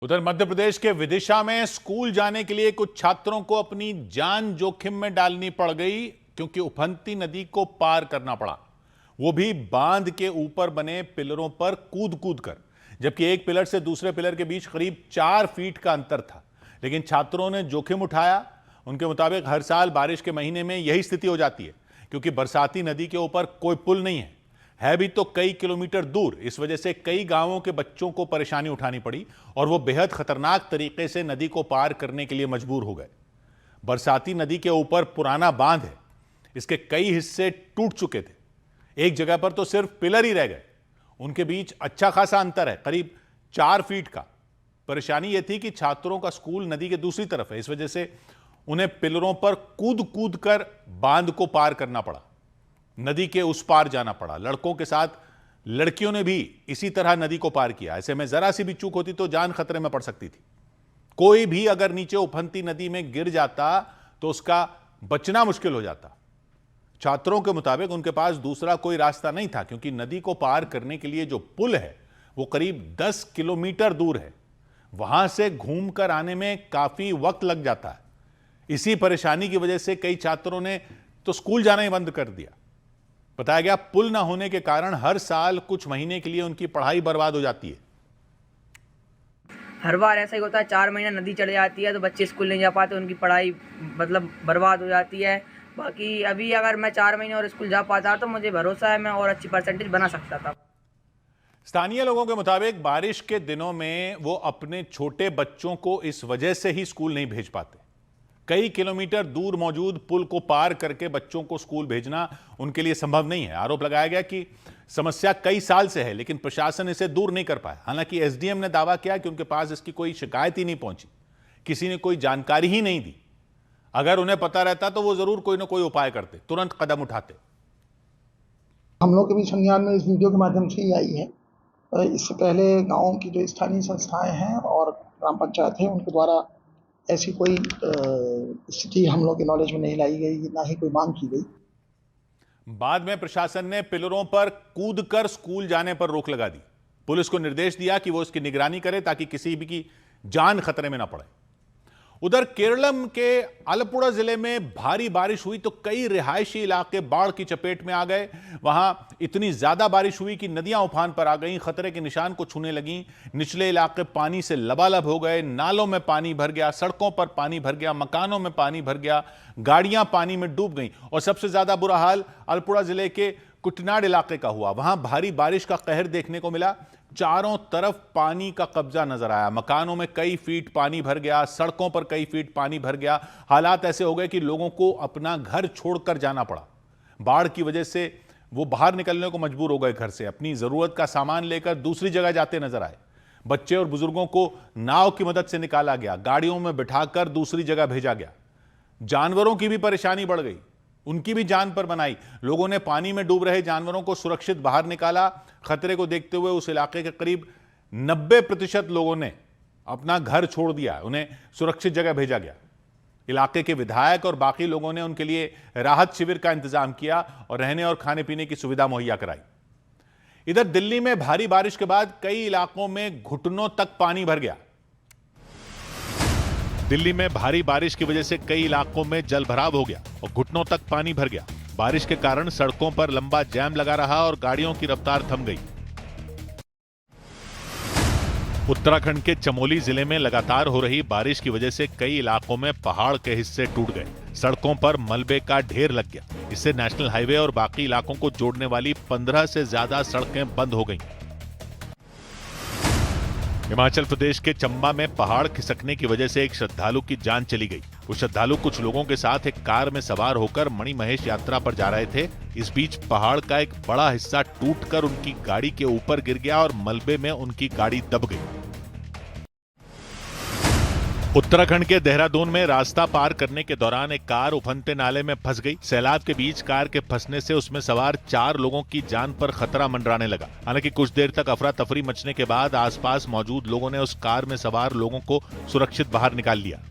उधर मध्य प्रदेश के विदिशा में स्कूल जाने के लिए कुछ छात्रों को अपनी जान जोखिम में डालनी पड़ गई क्योंकि उफनती नदी को पार करना पड़ा, वो भी बांध के ऊपर बने पिलरों पर कूद कूद कर। जबकि एक पिलर से दूसरे पिलर के बीच करीब 4 फीट का अंतर था, लेकिन छात्रों ने जोखिम उठाया। उनके मुताबिक हर साल बारिश के महीने में यही स्थिति हो जाती है क्योंकि बरसाती नदी के ऊपर कोई पुल नहीं है भी तो कई किलोमीटर दूर। इस वजह से कई गांवों के बच्चों को परेशानी उठानी पड़ी और वो बेहद खतरनाक तरीके से नदी को पार करने के लिए मजबूर हो गए। बरसाती नदी के ऊपर पुराना बांध है, इसके कई हिस्से टूट चुके थे, एक जगह पर तो सिर्फ पिलर ही रह गए। उनके बीच अच्छा खासा अंतर है, करीब 4 फीट का। परेशानी यह थी कि छात्रों का स्कूल नदी के दूसरी तरफ है, इस वजह से उन्हें पिलरों पर कूद कूद कर बांध को पार करना पड़ा, नदी के उस पार जाना पड़ा। लड़कों के साथ लड़कियों ने भी इसी तरह नदी को पार किया। ऐसे में जरा सी भी चूक होती तो जान खतरे में पड़ सकती थी। कोई भी अगर नीचे उफनती नदी में गिर जाता तो उसका बचना मुश्किल हो जाता। छात्रों के मुताबिक उनके पास दूसरा कोई रास्ता नहीं था क्योंकि नदी को पार करने के लिए जो पुल है वो करीब 10 किलोमीटर दूर है, वहां से घूमकर आने में काफी वक्त लग जाता है। इसी परेशानी की वजह से कई छात्रों ने तो स्कूल जाना ही बंद कर दिया। बताया गया पुल ना होने के कारण हर साल कुछ महीने के लिए उनकी पढ़ाई बर्बाद हो जाती है। हर बार ऐसा ही होता है, 4 महीना नदी चढ़ जाती है तो बच्चे स्कूल नहीं जा पाते, उनकी पढ़ाई बर्बाद हो जाती है। बाकी अभी अगर मैं 4 महीने और स्कूल जा पाता तो मुझे भरोसा है मैं और अच्छी परसेंटेज बना सकता था। स्थानीय लोगों के मुताबिक बारिश के दिनों में वो अपने छोटे बच्चों को इस वजह से ही स्कूल नहीं भेज पाते। कई किलोमीटर दूर मौजूद पुल को पार करके बच्चों को स्कूल भेजना उनके लिए संभव नहीं है। आरोप लगाया गया कि समस्या कई साल से है, लेकिन प्रशासन इसे दूर नहीं कर पाया। हालांकि एसडीएम ने दावा किया कि उनके पास इसकी कोई शिकायत ही नहीं पहुंची, किसी ने कोई जानकारी ही नहीं दी। अगर उन्हें पता रहता तो वो जरूर कोई ना कोई उपाय करते, तुरंत कदम उठाते। हम लोग के भी संज्ञान में इस वीडियो के माध्यम से ही आई है। इससे पहले गाँव की जो स्थानीय संस्थाएं हैं और ग्राम पंचायत है उनके द्वारा ऐसी कोई स्थिति हम लोग के नॉलेज में नहीं लाई गई, ना ही कोई मांग की गई। बाद में प्रशासन ने पिलरों पर कूदकर स्कूल जाने पर रोक लगा दी। पुलिस को निर्देश दिया कि वो इसकी निगरानी करे ताकि किसी भी की जान खतरे में ना पड़े। उधर केरलम के आलपुड़ा जिले में भारी बारिश हुई तो कई रिहायशी इलाके बाढ़ की चपेट में आ गए। वहां इतनी ज्यादा बारिश हुई कि नदियां उफान पर आ गईं, खतरे के निशान को छूने लगीं। निचले इलाके पानी से लबालब हो गए, नालों में पानी भर गया, सड़कों पर पानी भर गया, मकानों में पानी भर गया, गाड़ियां पानी में डूब गईं। और सबसे ज्यादा बुरा हाल आलपुड़ा जिले के कुटनाड इलाके का हुआ। वहां भारी बारिश का कहर देखने को मिला, चारों तरफ पानी का कब्जा नजर आया। मकानों में कई फीट पानी भर गया, सड़कों पर कई फीट पानी भर गया। हालात ऐसे हो गए कि लोगों को अपना घर छोड़कर जाना पड़ा। बाढ़ की वजह से वो बाहर निकलने को मजबूर हो गए घर से, अपनी जरूरत का सामान लेकर दूसरी जगह जाते नजर आए। बच्चे और बुजुर्गों को नाव की मदद से निकाला गया, गाड़ियों में बिठाकर दूसरी जगह भेजा गया। जानवरों की भी परेशानी बढ़ गई, उनकी भी जान पर बनाई। लोगों ने पानी में डूब रहे जानवरों को सुरक्षित बाहर निकाला। खतरे को देखते हुए उस इलाके के करीब 90% लोगों ने अपना घर छोड़ दिया, उन्हें सुरक्षित जगह भेजा गया। इलाके के विधायक और बाकी लोगों ने उनके लिए राहत शिविर का इंतजाम किया और रहने और खाने पीने की सुविधा मुहैया कराई। इधर दिल्ली में भारी बारिश के बाद कई इलाकों में घुटनों तक पानी भर गया। दिल्ली में भारी बारिश की वजह से कई इलाकों में जलभराव हो गया और घुटनों तक पानी भर गया। बारिश के कारण सड़कों पर लंबा जैम लगा रहा और गाड़ियों की रफ्तार थम गई। उत्तराखंड के चमोली जिले में लगातार हो रही बारिश की वजह से कई इलाकों में पहाड़ के हिस्से टूट गए, सड़कों पर मलबे का ढेर लग गया। इससे नेशनल हाईवे और बाकी इलाकों को जोड़ने वाली 15 से ज्यादा सड़कें बंद हो गईं। हिमाचल प्रदेश के चंबा में पहाड़ खिसकने की वजह से एक श्रद्धालु की जान चली गई। वो श्रद्धालु कुछ लोगों के साथ एक कार में सवार होकर मणिमहेश यात्रा पर जा रहे थे। इस बीच पहाड़ का एक बड़ा हिस्सा टूटकर उनकी गाड़ी के ऊपर गिर गया और मलबे में उनकी गाड़ी दब गई। उत्तराखंड के देहरादून में रास्ता पार करने के दौरान एक कार उफनते नाले में फंस गई। सैलाब के बीच कार के फंसने से उसमें सवार 4 लोगों की जान पर खतरा मंडराने लगा। हालांकि कुछ देर तक अफरा तफरी मचने के बाद आसपास मौजूद लोगों ने उस कार में सवार लोगों को सुरक्षित बाहर निकाल लिया।